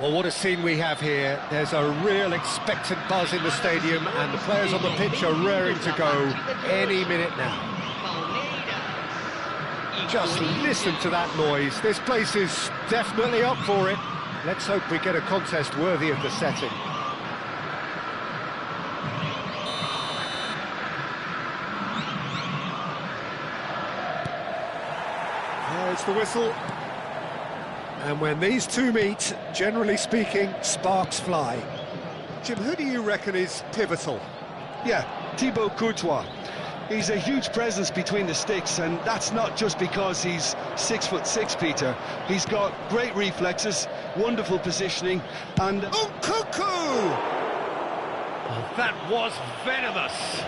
Well, what a scene we have here. There's a real expectant buzz in the stadium, and the players on the pitch are raring to go any minute now. Just listen to that noise. This place is definitely up for it. Let's hope we get a contest worthy of the setting. There's the whistle. And when these two meet, generally speaking, sparks fly. Jim, who do you reckon is pivotal? Yeah, Thibaut Courtois. He's a huge presence between the sticks, and that's not just because he's 6'6", Peter. He's got great reflexes, wonderful positioning, and... Oh, Cuckoo! Oh, that was venomous!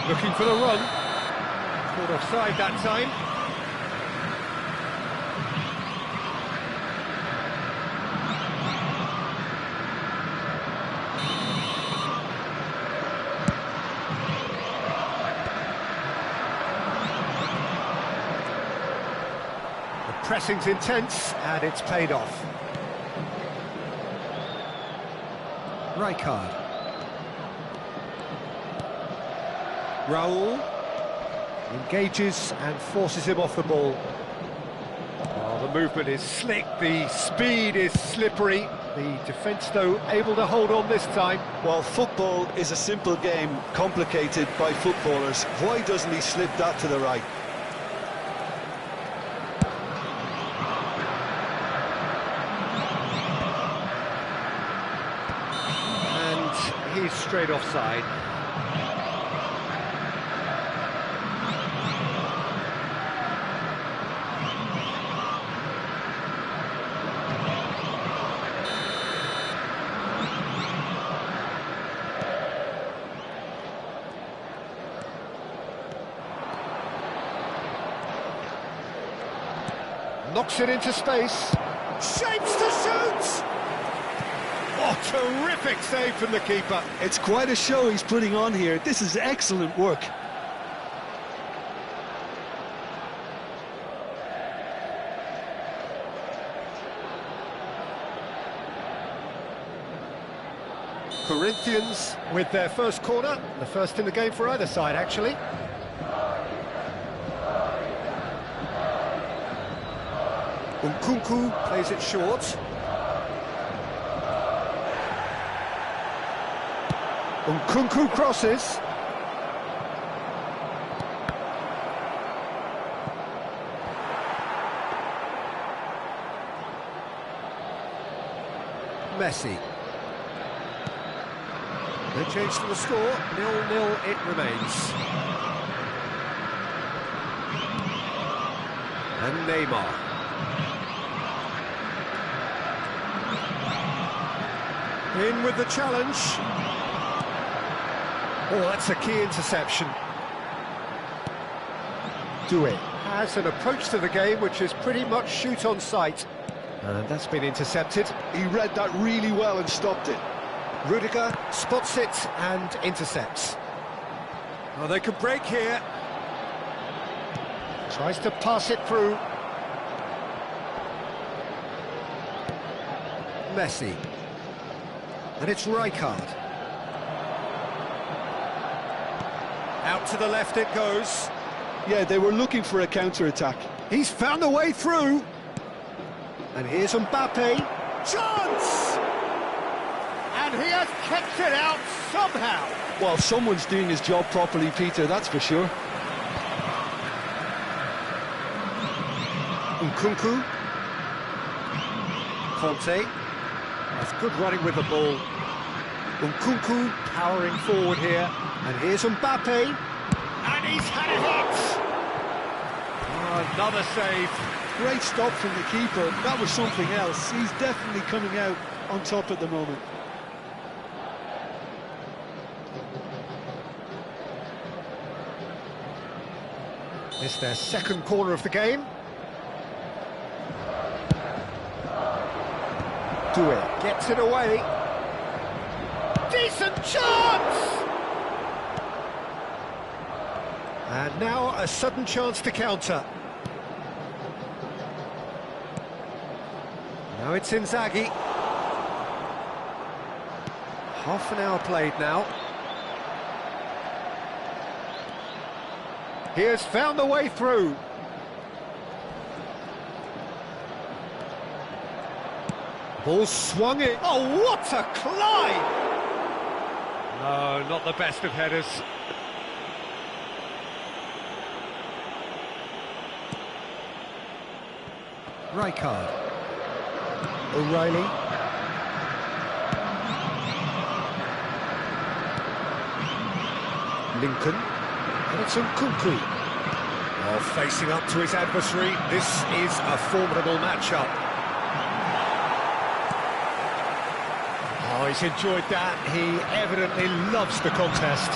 Looking for the run. Caught offside that time. The pressing's intense, and it's paid off. Rijkaard. Raul engages and forces him off the ball. Oh, the movement is slick, the speed is slippery. The defence, though, able to hold on this time. Well, football is a simple game, complicated by footballers. Why doesn't he slip that to the right? And he's straight offside. Knocks it into space. Shapes to shoot! Oh, terrific save from the keeper. It's quite a show he's putting on here. This is excellent work. Corinthians with their first corner, the first in the game for either side, actually. Nkunku plays it short. Nkunku crosses. Messi. No change to the score, 0-0 it remains. And Neymar. In with the challenge. Oh, that's a key interception. Doué has an approach to the game which is pretty much shoot on sight. And that's been intercepted. He read that really well and stopped it. Rudiger spots it and intercepts. Oh, they could break here. Tries to pass it through. Messi. And it's Rijkaard. Out to the left it goes. Yeah, they were looking for a counter-attack. He's found a way through. And here's Mbappe. Chance! And he has kept it out somehow. Well, someone's doing his job properly, Peter, that's for sure. Nkunku. Conte. That's good running with the ball. Nkunku powering forward here. And here's Mbappe. And he's had it hit! Oh, another save. Great stop from the keeper. That was something else. He's definitely coming out on top at the moment. It's their second corner of the game. Doué gets it away. Decent decent chance! And now a sudden chance to counter. Now it's Inzaghi. Half an hour played now. He has found the way through. Ball swung in. Oh, what a climb! No, not the best of headers. Rijkaard. O'Reilly. Lincoln. And it's Nkunku. Oh, facing up to his adversary. This is a formidable matchup. Oh, he's enjoyed that. He evidently loves the contest.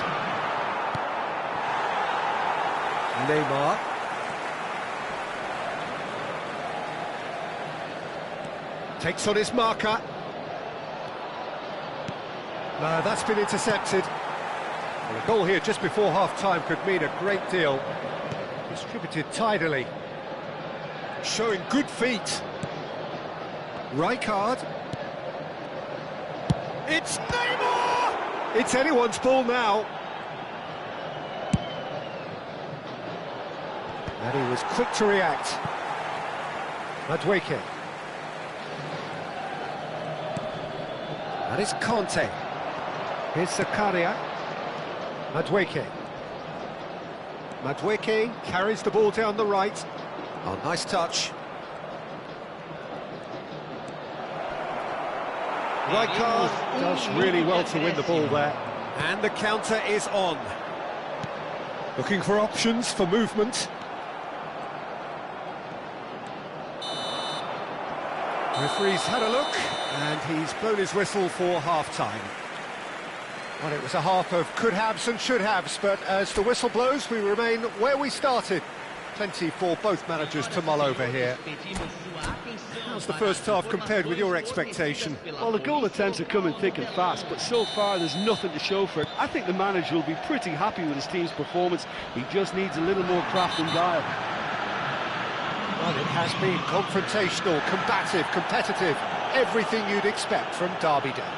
Neymar. Takes on his marker. No, that's been intercepted. Well, a goal here just before half-time could mean a great deal. Distributed tidily. Showing good feet. Rijkaard. It's Neymar! It's anyone's ball now. And he was quick to react. Madueke. And it's Conte. Here's Zakaria. Madueke. Madueke carries the ball down the right. Oh, nice touch. Rijkaard does really well to win the ball there. And the counter is on. Looking for options for movement. Referee's had a look, and he's blown his whistle for half-time. Well, it was a half of could-haves and should-haves, but as the whistle blows, we remain where we started. Plenty for both managers to mull over here. How's the first half compared with your expectation? Well, the goal attempts are coming thick and fast, but so far there's nothing to show for it. I think the manager will be pretty happy with his team's performance. He just needs a little more craft and guile. Well, it has been confrontational, combative, competitive, everything you'd expect from Derby Day.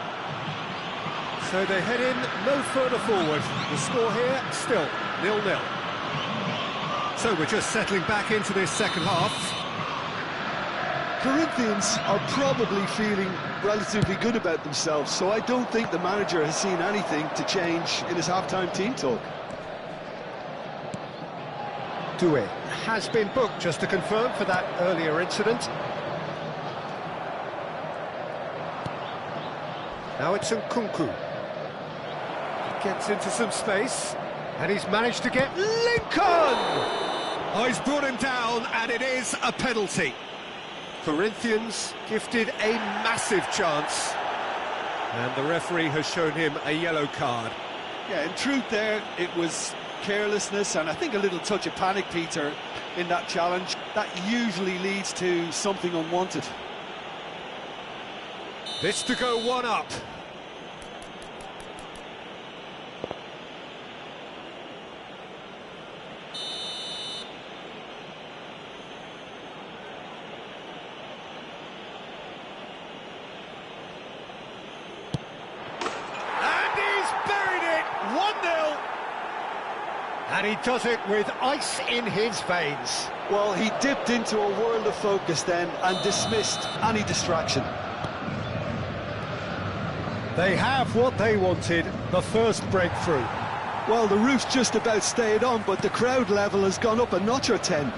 So they head in no further forward. The score here, still 0-0. So we're just settling back into this second half. Corinthians are probably feeling relatively good about themselves, so I don't think the manager has seen anything to change in his half-time team talk. Doué has been booked, just to confirm, for that earlier incident. Now it's Nkunku. He gets into some space, and he's managed to get Lincoln! Oh, he's brought him down, and it is a penalty. Corinthians gifted a massive chance, and the referee has shown him a yellow card. Yeah, in truth there, it was carelessness and I think a little touch of panic, Peter, in that challenge. That usually leads to something unwanted. This to go one up. And he does it with ice in his veins. Well, he dipped into a world of focus then and dismissed any distraction. They have what they wanted, the first breakthrough. Well, the roof's just about stayed on, but the crowd level has gone up a notch or 10.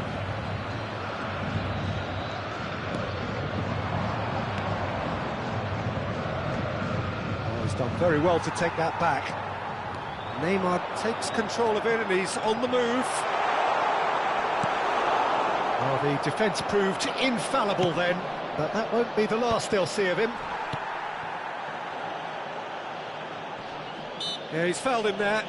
Oh, he's done very well to take that back. Neymar takes control of it and he's on the move. Well, the defence proved infallible then, but that won't be the last they'll see of him. Yeah, he's fouled him there.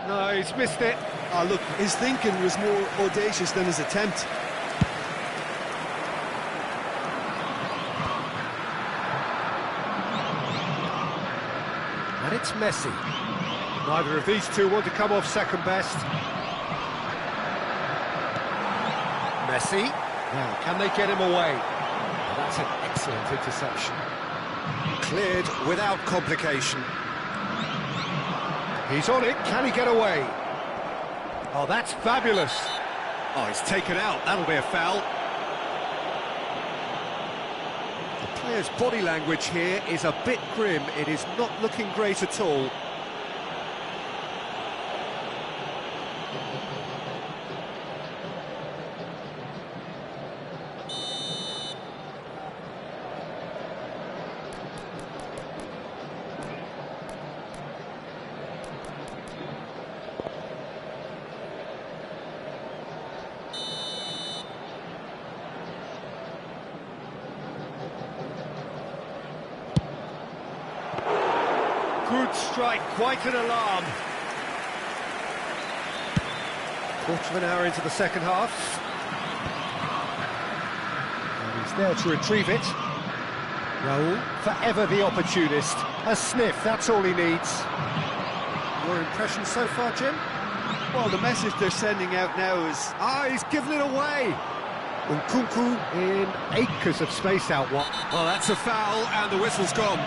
No, he's missed it. Oh, look, his thinking was more audacious than his attempt. And it's Messi. Neither of these two want to come off second best. Messi. Now, can they get him away? Well, that's an excellent interception. Cleared without complication. He's on it, can he get away? Oh, that's fabulous. Oh, he's taken out, that'll be a foul. The player's body language here is a bit grim, it is not looking great at all. Good strike, quite an alarm. Quarter of an hour into the second half. And he's there to retrieve it. Raul, forever the opportunist. A sniff, that's all he needs. Your impression so far, Jim? Well, the message they're sending out now is... Ah, he's given it away. Nkunku in acres of space out wide. Well, that's a foul, and the whistle's gone.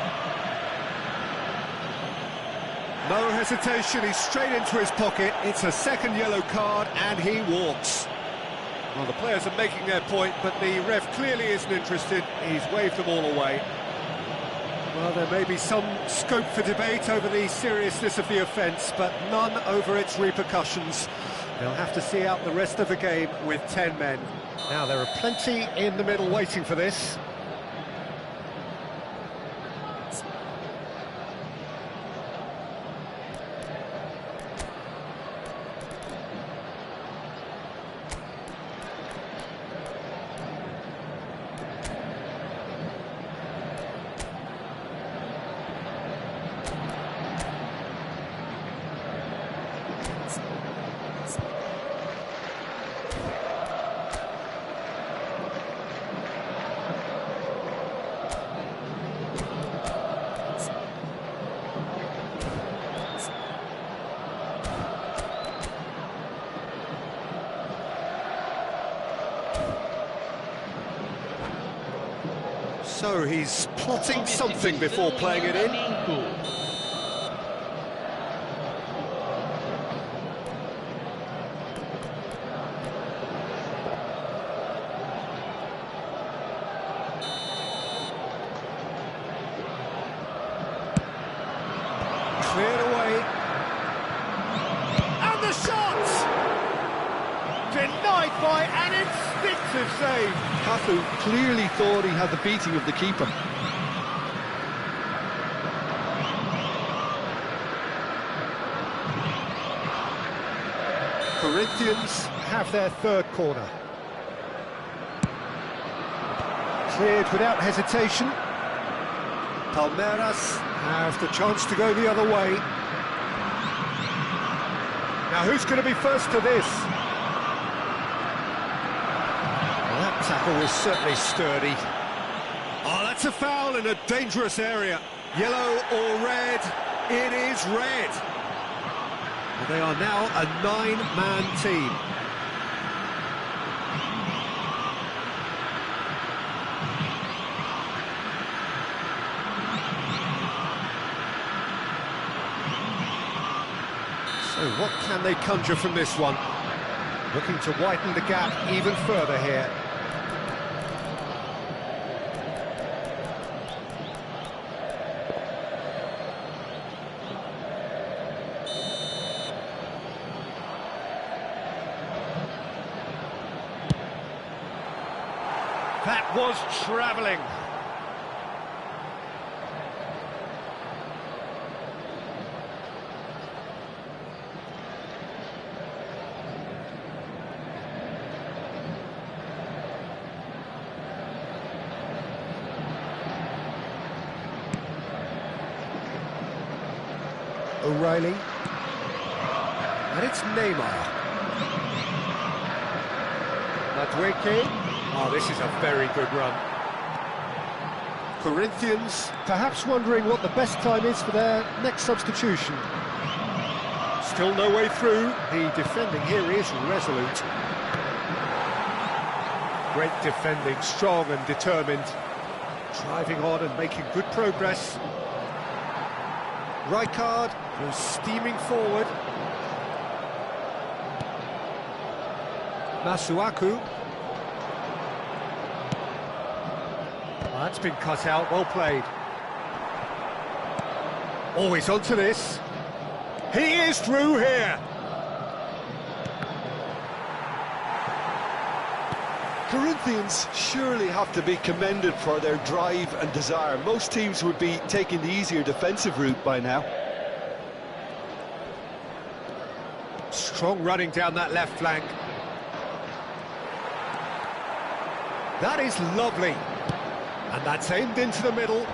No hesitation, he's straight into his pocket. It's a second yellow card, and he walks. Well, the players are making their point, but the ref clearly isn't interested. He's waved them all away. Well, there may be some scope for debate over the seriousness of the offence, but none over its repercussions. They'll have to see out the rest of the game with 10 men. Now, there are plenty in the middle waiting for this. So he's plotting something before playing it in. Cleared away. And the shot! Denied by an instinctive save. Cafu clearly thought he had the beating of the keeper. Corinthians have their third corner. Cleared without hesitation. Palmeiras have the chance to go the other way. Now who's going to be first to this? Well, that tackle was certainly sturdy. Oh, that's a foul in a dangerous area. Yellow or red? It is red. Well, they are now a 9-man team. So what can they conjure from this one? Looking to widen the gap even further here. That was travelling. O'Reilly. And it's Neymar. Madueke. Oh, this is a very good run. Corinthians perhaps wondering what the best time is for their next substitution. Still no way through. The defending here is resolute. Great defending, strong and determined. Driving on and making good progress. Rijkaard goes steaming forward. Masuaku. Oh, that's been cut out, well played. Oh, he's onto this. He is through here. Corinthians surely have to be commended for their drive and desire. Most teams would be taking the easier defensive route by now. Strong running down that left flank. That is lovely. And that's aimed into the middle. And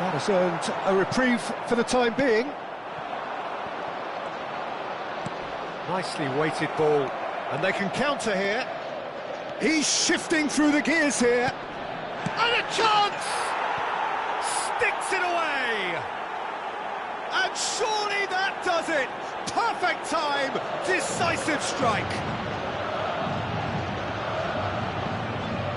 that has earned a reprieve for the time being. Nicely weighted ball. And they can counter here. He's shifting through the gears here. And a chance! Sticks it away! And surely that does it! Perfect time! Decisive strike!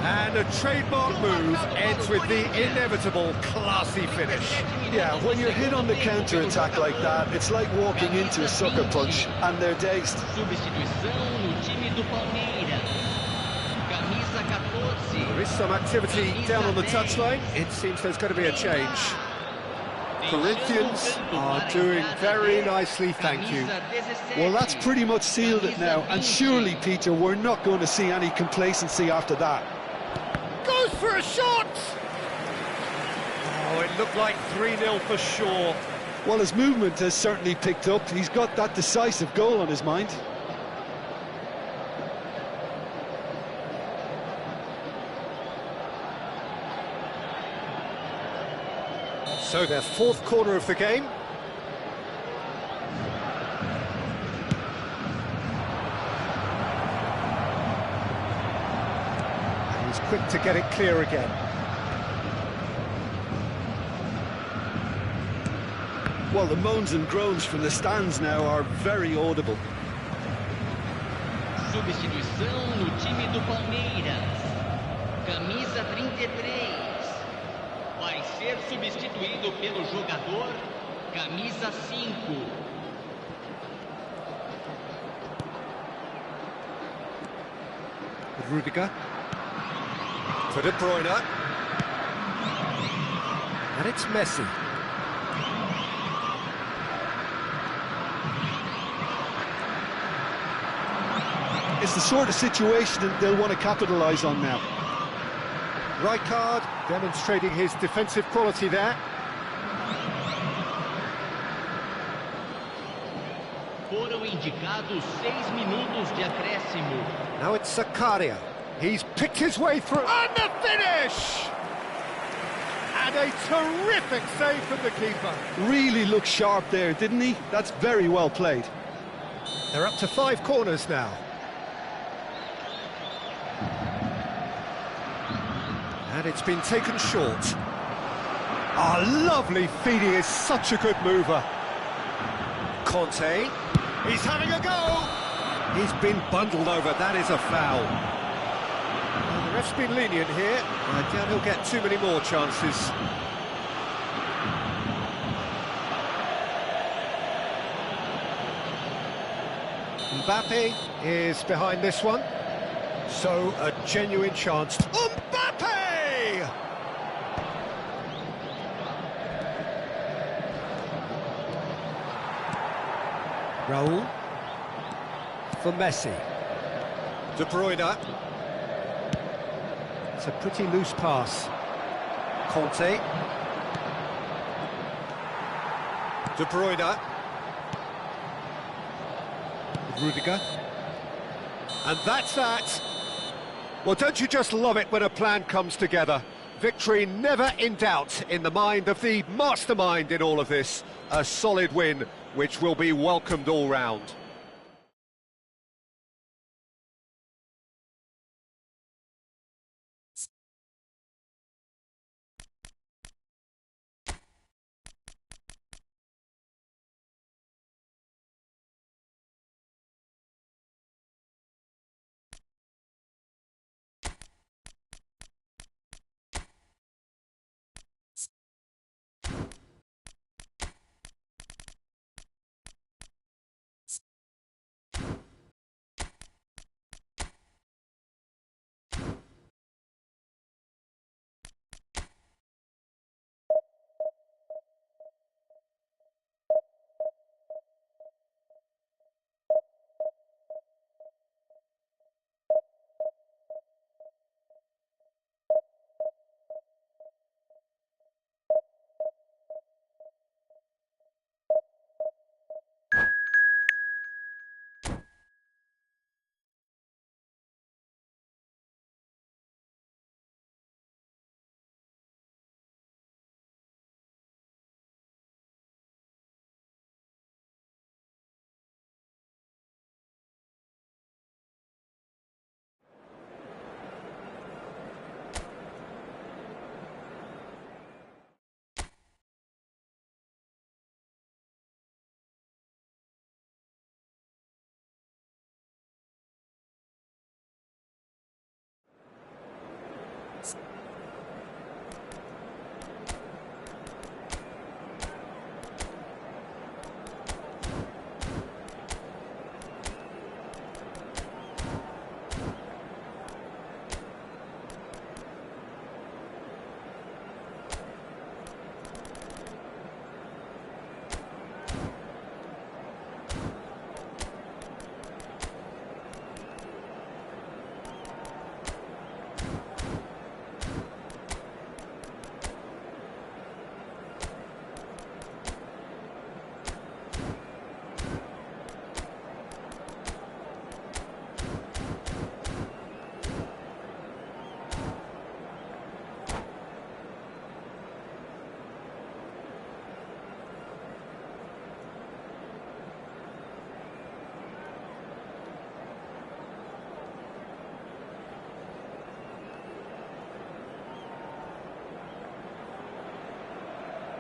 And a trademark move ends with the inevitable classy finish. Yeah, when you're hit on the counter-attack like that, it's like walking into a sucker punch, and they're dazed. There is some activity down on the touchline. It seems there's going to be a change. Corinthians are doing very nicely, thank you. Well, that's pretty much sealed it now, and surely, Peter, we're not going to see any complacency after that. Goes for a shot! Oh, it looked like 3-0 for sure. Well, his movement has certainly picked up. He's got that decisive goal on his mind. So their fourth corner of the game. And he's quick to get it clear again. Well, the moans and groans from the stands now are very audible. Substituição no time do Palmeiras. Camisa 33. Vai ser substituído pelo jogador camisa 5. Rudiger. For De Bruyne. And it's Messi. It's the sort of situation that they'll want to capitalise on now. Rijkaard demonstrating his defensive quality there. Foram indicados 6 minutos de acréscimo. Now it's Zakaria. He's picked his way through. And the finish! And a terrific save from the keeper. Really looked sharp there, didn't he? That's very well played. They're up to 5 corners now. And it's been taken short. Ah, lovely feed, he is such a good mover. Conte, he's having a go! He's been bundled over, that is a foul. Well, the ref's been lenient here. I doubt he'll get too many more chances. Mbappe is behind this one. So, a genuine chance. Mbappe! Raul for Messi. De Bruyne. It's a pretty loose pass. Conte. De Bruyne. Rudiger. And that's that. Well, don't you just love it when a plan comes together? Victory never in doubt in the mind of the mastermind in all of this. A solid win which will be welcomed all round.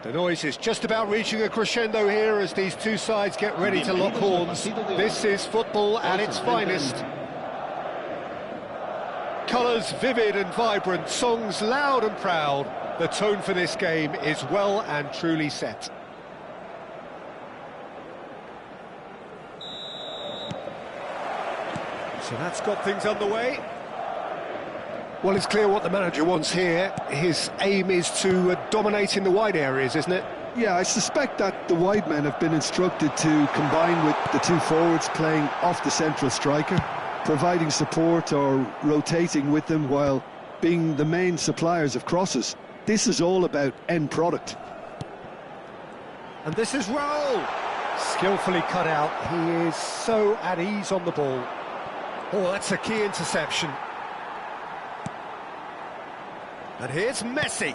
The noise is just about reaching a crescendo here as these two sides get ready to lock horns. This is football at its finest. Colours vivid and vibrant, songs loud and proud. The tone for this game is well and truly set. So that's got things underway. Well, it's clear what the manager wants here. His aim is to dominate in the wide areas, isn't it? Yeah, I suspect that the wide men have been instructed to combine with the two forwards playing off the central striker, providing support or rotating with them while being the main suppliers of crosses. This is all about end product. And this is Raul. Skillfully cut out. He is so at ease on the ball. Oh, that's a key interception. And here's Messi.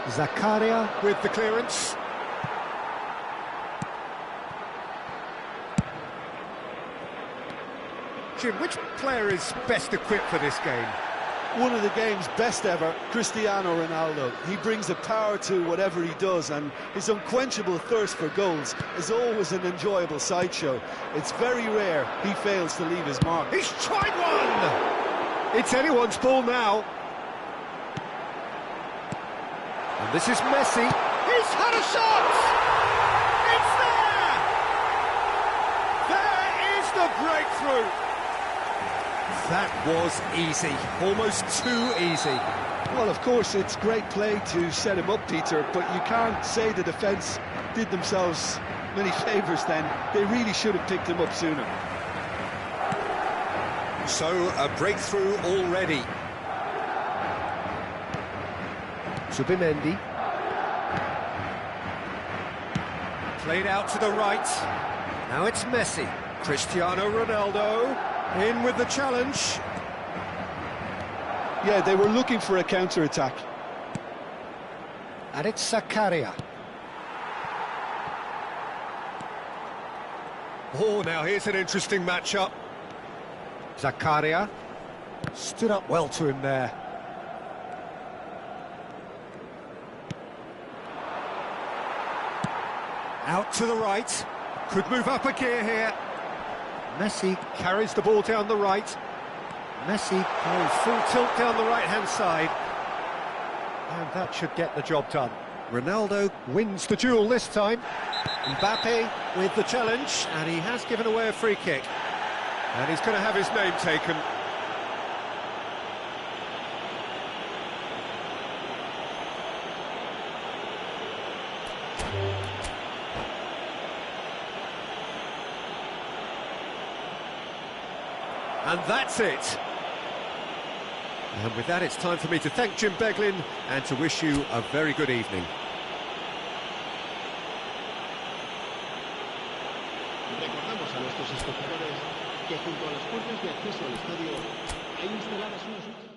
Zakaria with the clearance. Jim, which player is best equipped for this game? One of the game's best ever, Cristiano Ronaldo. He brings a power to whatever he does, and his unquenchable thirst for goals is always an enjoyable sideshow. It's very rare he fails to leave his mark. He's tried one! It's anyone's ball now. And this is Messi. He's had a shot! It's there! There is the breakthrough! That was easy, almost too easy. Well, of course, it's great play to set him up, Peter, but you can't say the defence did themselves many favours then. They really should have picked him up sooner. So, a breakthrough already. Subimendi. Played out to the right. Now it's Messi. Cristiano Ronaldo in with the challenge. Yeah, they were looking for a counter-attack. And it's Zakaria. Oh, now here's an interesting matchup. Zakaria stood up well to him there. Out to the right. Could move up a gear here. Messi carries the ball down the right. Messi going full tilt down the right-hand side. And that should get the job done. Ronaldo wins the duel this time. Mbappe with the challenge, and he has given away a free kick. And he's going to have his name taken. And that's it. And with that, it's time for me to thank Jim Beglin and to wish you a very good evening. Recordamos a nuestros espectadores que junto a las puertas de acceso al estadio hay instaladas unas...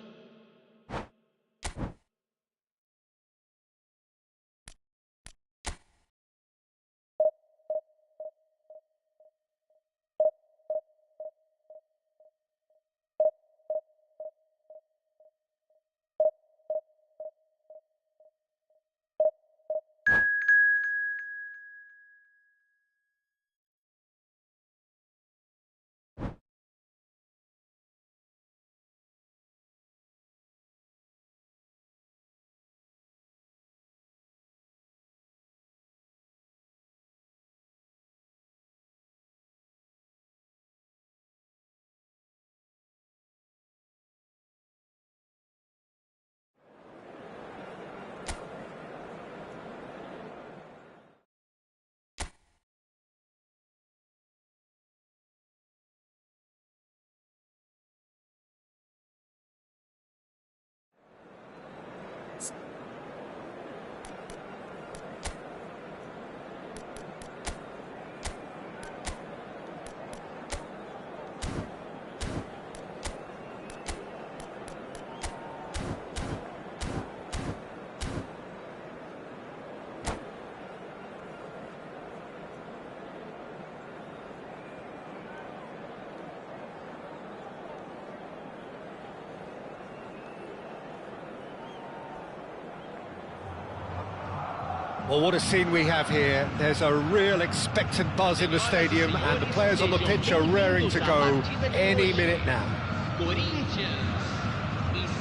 Well, what a scene we have here. There's a real expectant buzz in the stadium, and the players on the pitch are raring to go any minute now.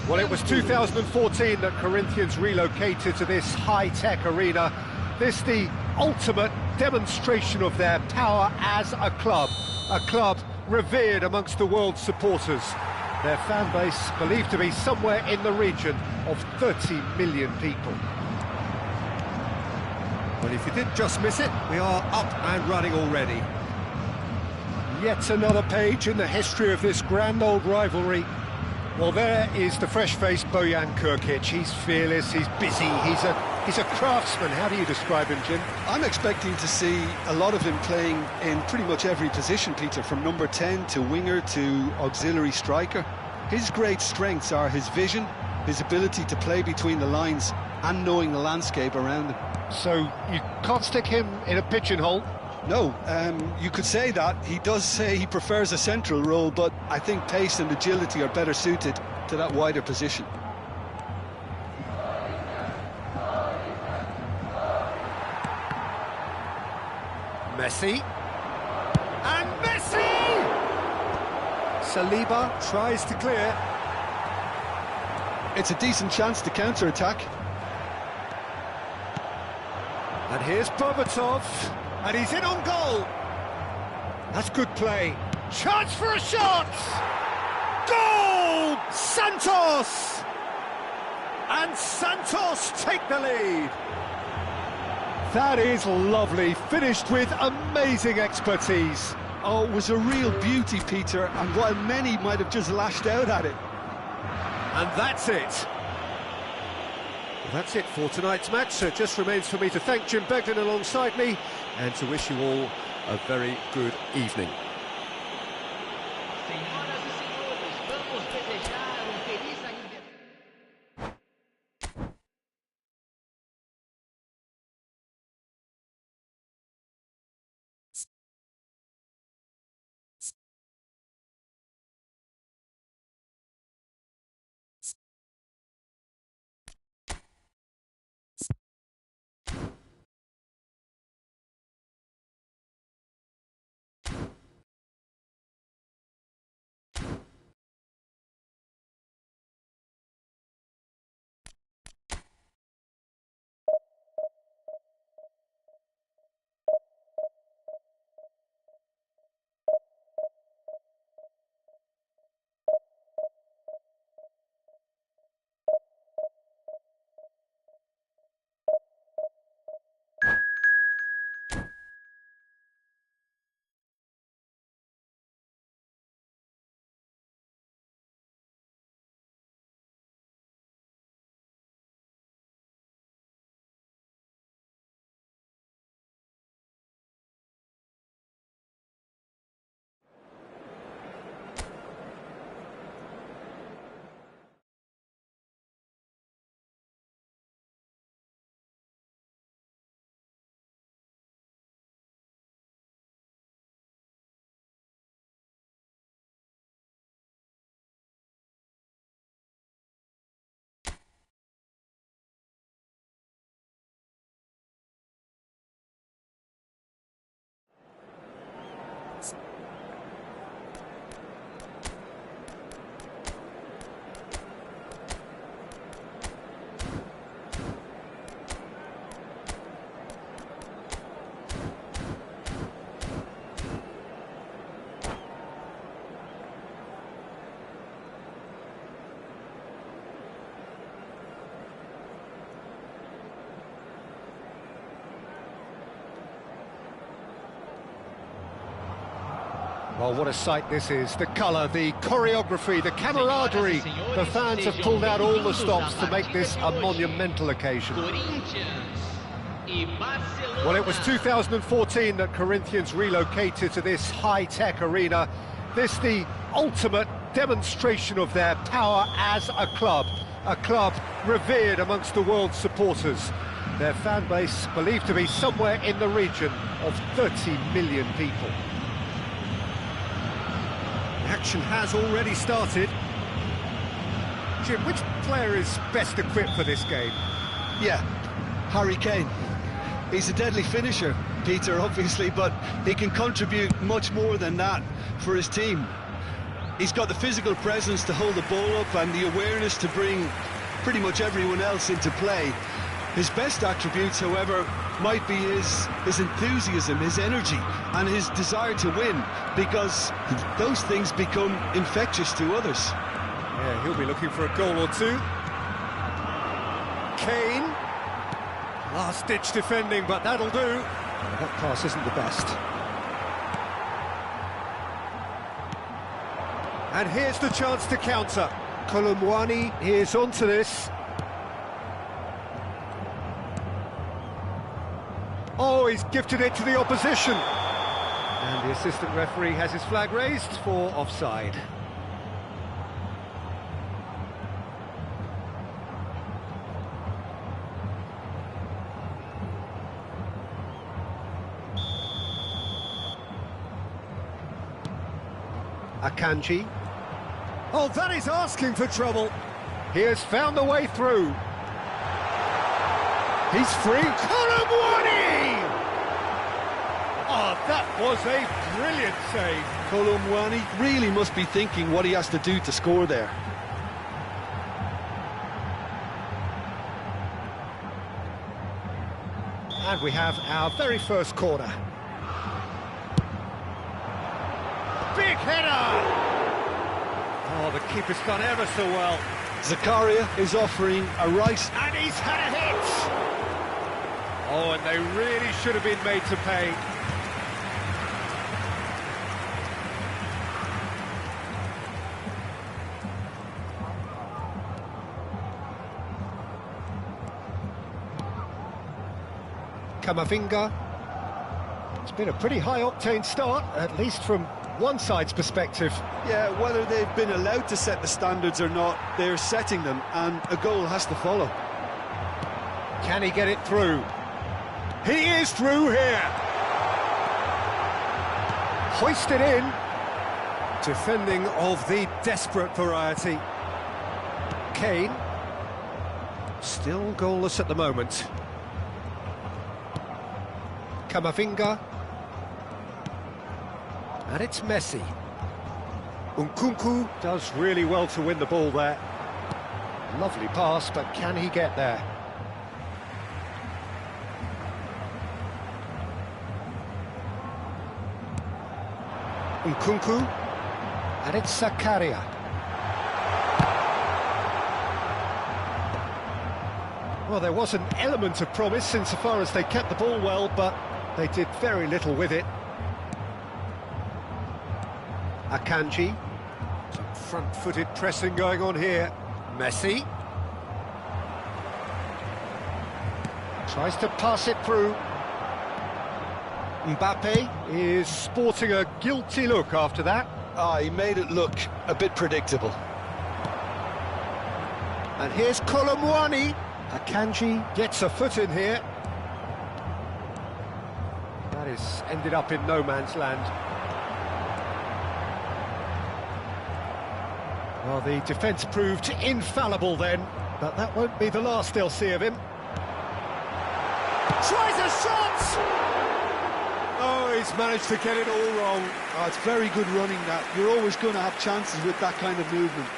Well, it was 2014 that Corinthians relocated to this high-tech arena. This the ultimate demonstration of their power as a club revered amongst the world's supporters. Their fan base believed to be somewhere in the region of 30 million people. Well, if you did just miss it, we are up and running already. Yet another page in the history of this grand old rivalry. Well, there is the fresh-faced Bojan Krkic. He's fearless, he's busy, he's a craftsman. How do you describe him, Jim? I'm expecting to see a lot of him playing in pretty much every position, Peter, from number 10 to winger to auxiliary striker. His great strengths are his vision, his ability to play between the lines, and knowing the landscape around him. So you can't stick him in a pigeonhole? No, you could say that. He does say he prefers a central role, but I think pace and agility are better suited to that wider position. Messi. And Messi! Saliba tries to clear. It's a decent chance to counter-attack. And here's Berbatov, and he's in on goal. That's good play. Chance for a shot! Goal! Santos! And Santos take the lead. That is lovely, finished with amazing expertise. Oh, it was a real beauty, Peter, and while many might have just lashed out at it. And that's it. That's it for tonight's match, so it just remains for me to thank Jim Beglin alongside me and to wish you all a very good evening. Well, what a sight this is. The colour, the choreography, the camaraderie. The fans have pulled out all the stops to make this a monumental occasion. Well, it was 2014 that Corinthians relocated to this high-tech arena. This the ultimate demonstration of their power as a club revered amongst the world's supporters. Their fan base believed to be somewhere in the region of 30 million people. The action has already started. Jim, which player is best equipped for this game? Yeah, Harry Kane. He's a deadly finisher, Peter, obviously, but he can contribute much more than that for his team. He's got the physical presence to hold the ball up and the awareness to bring pretty much everyone else into play. His best attributes, however, might be his enthusiasm, his energy, and his desire to win, because those things become infectious to others. Yeah, he'll be looking for a goal or two. Kane. Last-ditch defending, but that'll do. Well, that pass isn't the best. And here's the chance to counter. Kolomwani is onto this. Oh, he's gifted it to the opposition. And the assistant referee has his flag raised for offside. Akanji. Oh, that is asking for trouble. He has found the way through. He's free. Kolomwani! Oh, that was a brilliant save. Kolomwani really must be thinking what he has to do to score there. And we have our very first corner. Big header! Oh, the keeper's done ever so well. Zakaria is offering a right. And he's had a hit! Oh, and they really should have been made to pay. Kamavinga. It's been a pretty high-octane start, at least from one side's perspective. Yeah, whether they've been allowed to set the standards or not, they're setting them, and a goal has to follow. Can he get it through? He is through here! Hoisted in. Defending of the desperate variety. Kane. Still goalless at the moment. Kamavinga. And it's Messi. Nkunku does really well to win the ball there. Lovely pass, but can he get there? Nkunku. And it's Zakaria. Well, there was an element of promise insofar as they kept the ball well, but they did very little with it. Akanji. Some front-footed pressing going on here. Messi. Tries to pass it through. Mbappe is sporting a guilty look after that. He made it look a bit predictable. And here's Kolomwani. Akanji gets a foot in here. That is ended up in no man's land. Well, the defence proved infallible then, but that won't be the last they'll see of him. Tries a shot! Oh, he's managed to get it all wrong. Oh, it's very good running that. You're always going to have chances with that kind of movement.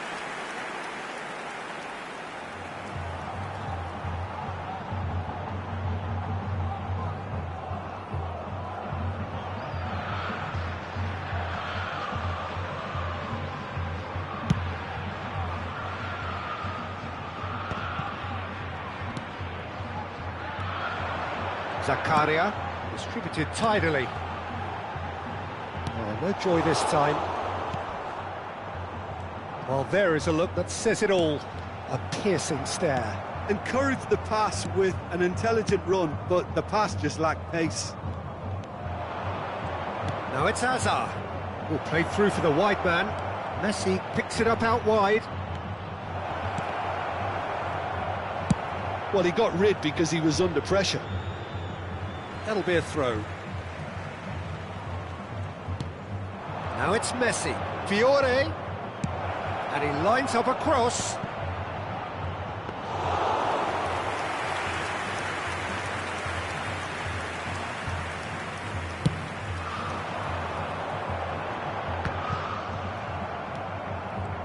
Zakaria, distributed tidily. Oh, No joy this time. Well, there is a look that says it all. A piercing stare. Encouraged the pass with an intelligent run, but the pass just lacked pace. Now it's Hazard, who played through for the wide man. Messi picks it up out wide. Well, he got rid because he was under pressure. That'll be a throw. Now it's Messi. Fiore. And he lines up a cross.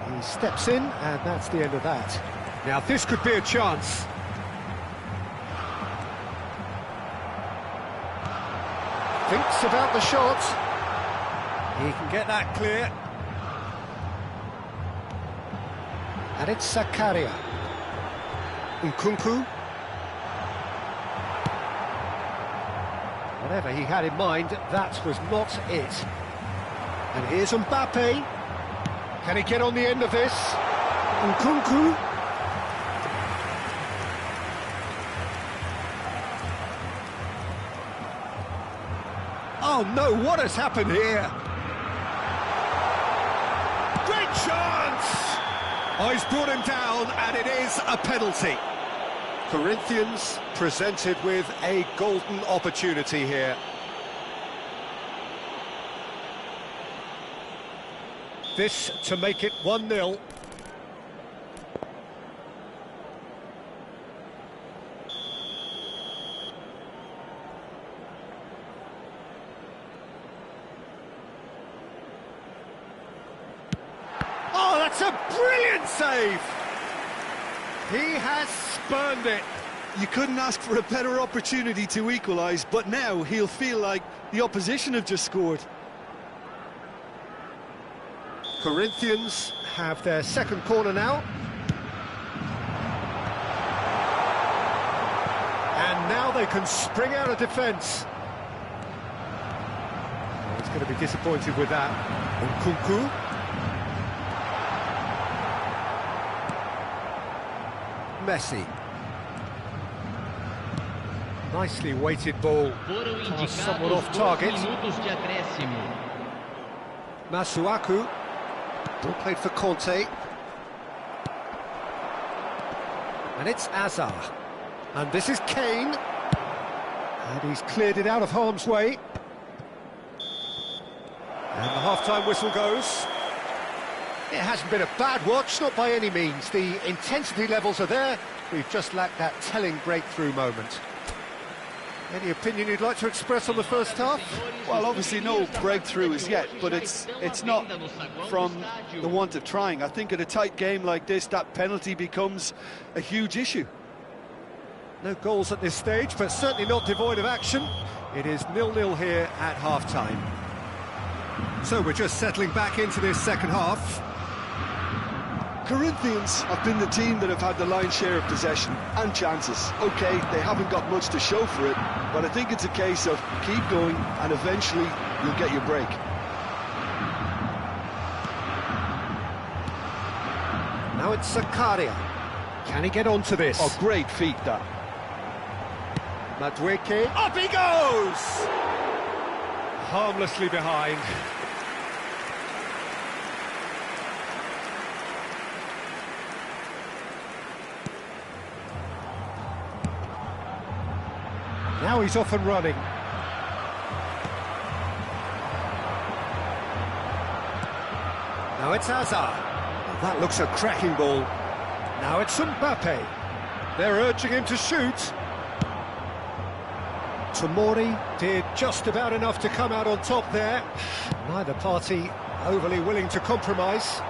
He steps in, and that's the end of that. Now this could be a chance. Thinks about the shot. He can get that clear. And it's Zakaria. Nkunku. Whatever he had in mind, that was not it. And here's Mbappe. Can he get on the end of this? Nkunku. Oh no, what has happened here? Great chance! Oh, he's brought him down, and it is a penalty. Corinthians presented with a golden opportunity here. This to make it 1-0. Oh, that's a brilliant save! He has spurned it. You couldn't ask for a better opportunity to equalise, but now he'll feel like the opposition have just scored. Corinthians have their second corner now. And now they can spring out of defence. Oh, he's going to be disappointed with that. Nkunku. Messi. Nicely weighted ball. Somewhat off target. Masuaku. Ball played for Conte. And it's Hazard. And this is Kane. And he's cleared it out of harm's way. And the half-time whistle goes. It hasn't been a bad watch, not by any means. The intensity levels are there. We've just lacked that telling breakthrough moment. Any opinion you'd like to express on the first half? Well, obviously no breakthrough as yet, but it's not from the want of trying. I think in a tight game like this, that penalty becomes a huge issue. No goals at this stage, but certainly not devoid of action. It is 0-0 here at half-time. So we're just settling back into this second half. Corinthians have been the team that have had the lion's share of possession and chances. OK, they haven't got much to show for it, but I think it's a case of keep going and eventually you'll get your break. Now it's Zakaria. Can he get onto this? Oh, great feat, that. Madueke. Up he goes! Harmlessly behind. Now he's off and running. Now it's Hazard. Well, that looks a cracking ball. Now it's Mbappe. They're urging him to shoot. Tomori did just about enough to come out on top there. Neither party overly willing to compromise.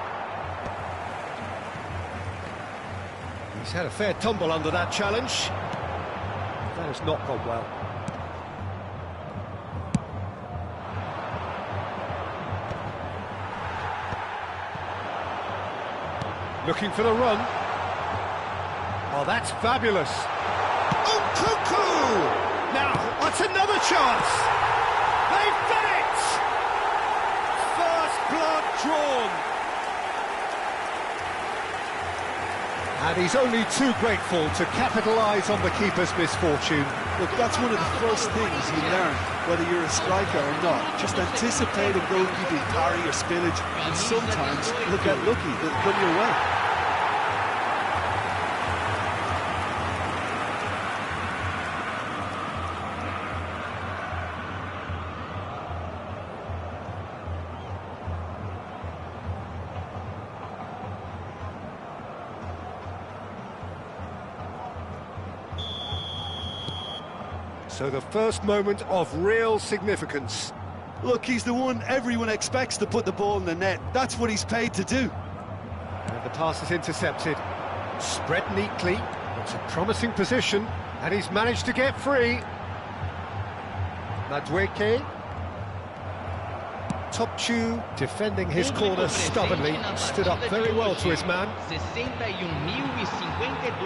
He's had a fair tumble under that challenge. That has not gone well. Looking for the run. Oh, that's fabulous. Nkunku! Now, what's another chance? They've done it! drawn. And he's only too grateful to capitalise on the keeper's misfortune. Look, that's one of the first things you learn, whether you're a striker or not. Just anticipate a goalkeeping parry or spillage, and sometimes you'll get lucky, they'll come your way. So the first moment of real significance. Look, he's the one everyone expects to put the ball in the net. That's what he's paid to do. And the pass is intercepted. Spread neatly. It's a promising position. And he's managed to get free. Madueke. Topchu defending his corner stubbornly. Stood up very well to his man.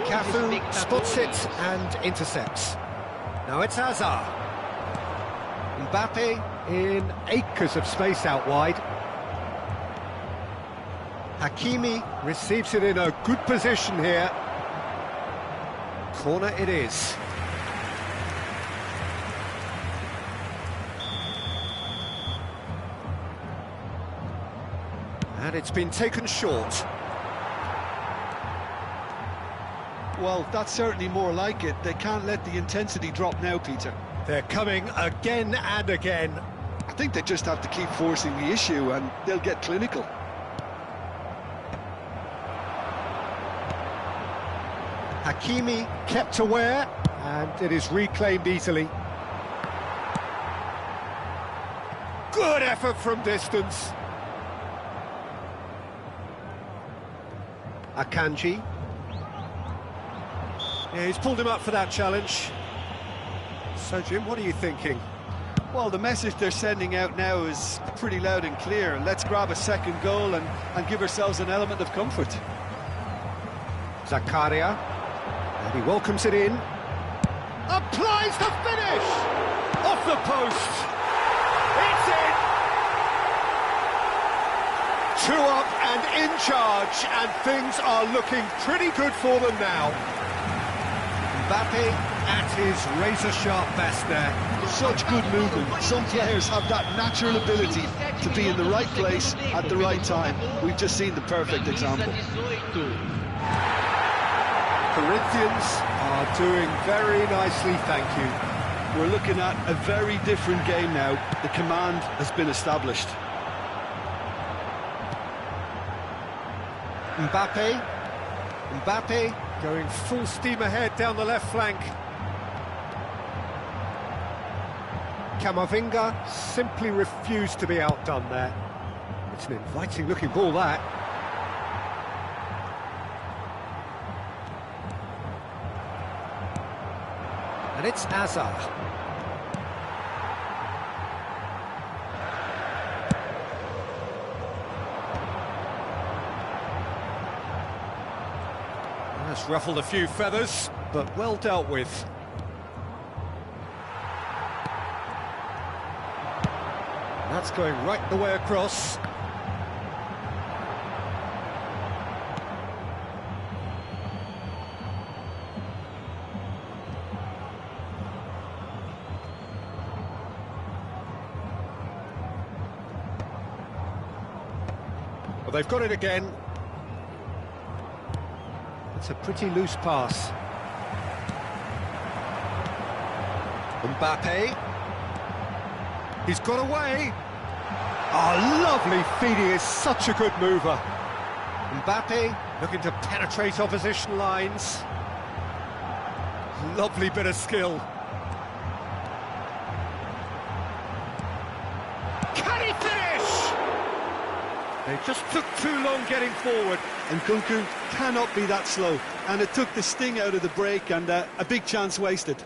Cafu spots it and intercepts. Now it's Hazard. Mbappe in acres of space out wide. Hakimi receives it in a good position here. Corner it is. And it's been taken short. Well, that's certainly more like it. They can't let the intensity drop now, Peter. They're coming again and again. I think they just have to keep forcing the issue and they'll get clinical. Hakimi kept aware, and it is reclaimed easily. Good effort from distance. Akanji. Yeah, he's pulled him up for that challenge. So, Jim, what are you thinking? Well, the message they're sending out now is pretty loud and clear. Let's grab a second goal and give ourselves an element of comfort. Zakaria. And he welcomes it in. Applies the finish! Off the post! It's in! 2 up and in charge, and things are looking pretty good for them now. Mbappe at his razor-sharp best there. Such good movement. Some players have that natural ability to be in the right place at the right time. We've just seen the perfect example. Corinthians are doing very nicely, thank you. We're looking at a very different game now. The command has been established. Mbappe going full steam ahead down the left flank. Camavinga simply refused to be outdone there. It's an inviting looking ball, that. And it's Hazard. That's ruffled a few feathers, but well dealt with. That's going right the way across. Well, they've got it again. It's a pretty loose pass. Mbappe. He's got away. Oh, lovely feed. He is such a good mover. Mbappe looking to penetrate opposition lines. Lovely bit of skill. Can he finish? They just took too long getting forward. And Kunku cannot be that slow. And it took the sting out of the break and a big chance wasted.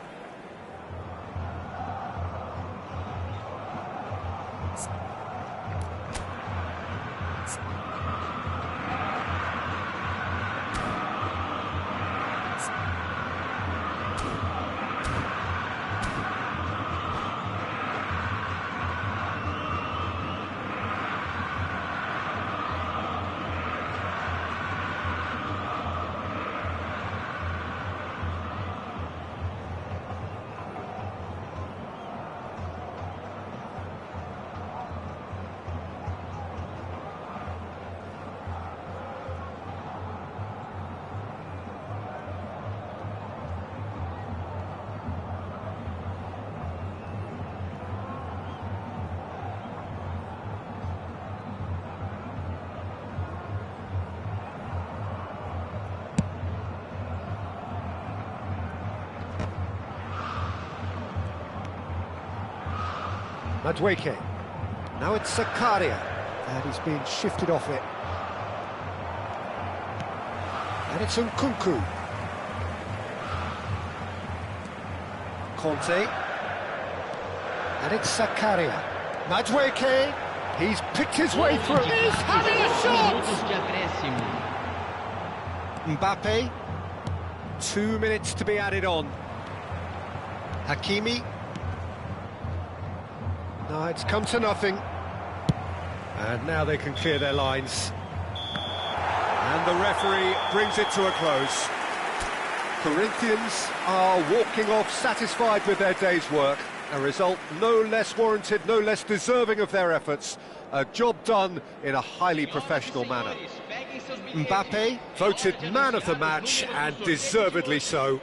Madueke. Now it's Zakaria, and he's been shifted off it. And it's Nkunku. Conte. And it's Zakaria. Madueke. He's picked his way through. He's having a shot! Mbappe. 2 minutes to be added on. Hakimi. No, it's come to nothing. And now they can clear their lines. And the referee brings it to a close. Corinthians are walking off satisfied with their day's work. A result no less warranted, no less deserving of their efforts. A job done in a highly professional manner. Mbappe voted man of the match, and deservedly so.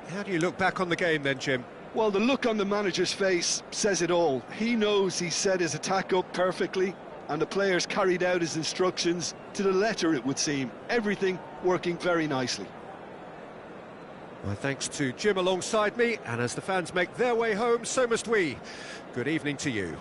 How do you look back on the game then, Jim? Well, the look on the manager's face says it all. He knows he set his attack up perfectly, and the players carried out his instructions to the letter, it would seem. Everything working very nicely. My thanks to Jim alongside me, and as the fans make their way home, so must we. Good evening to you.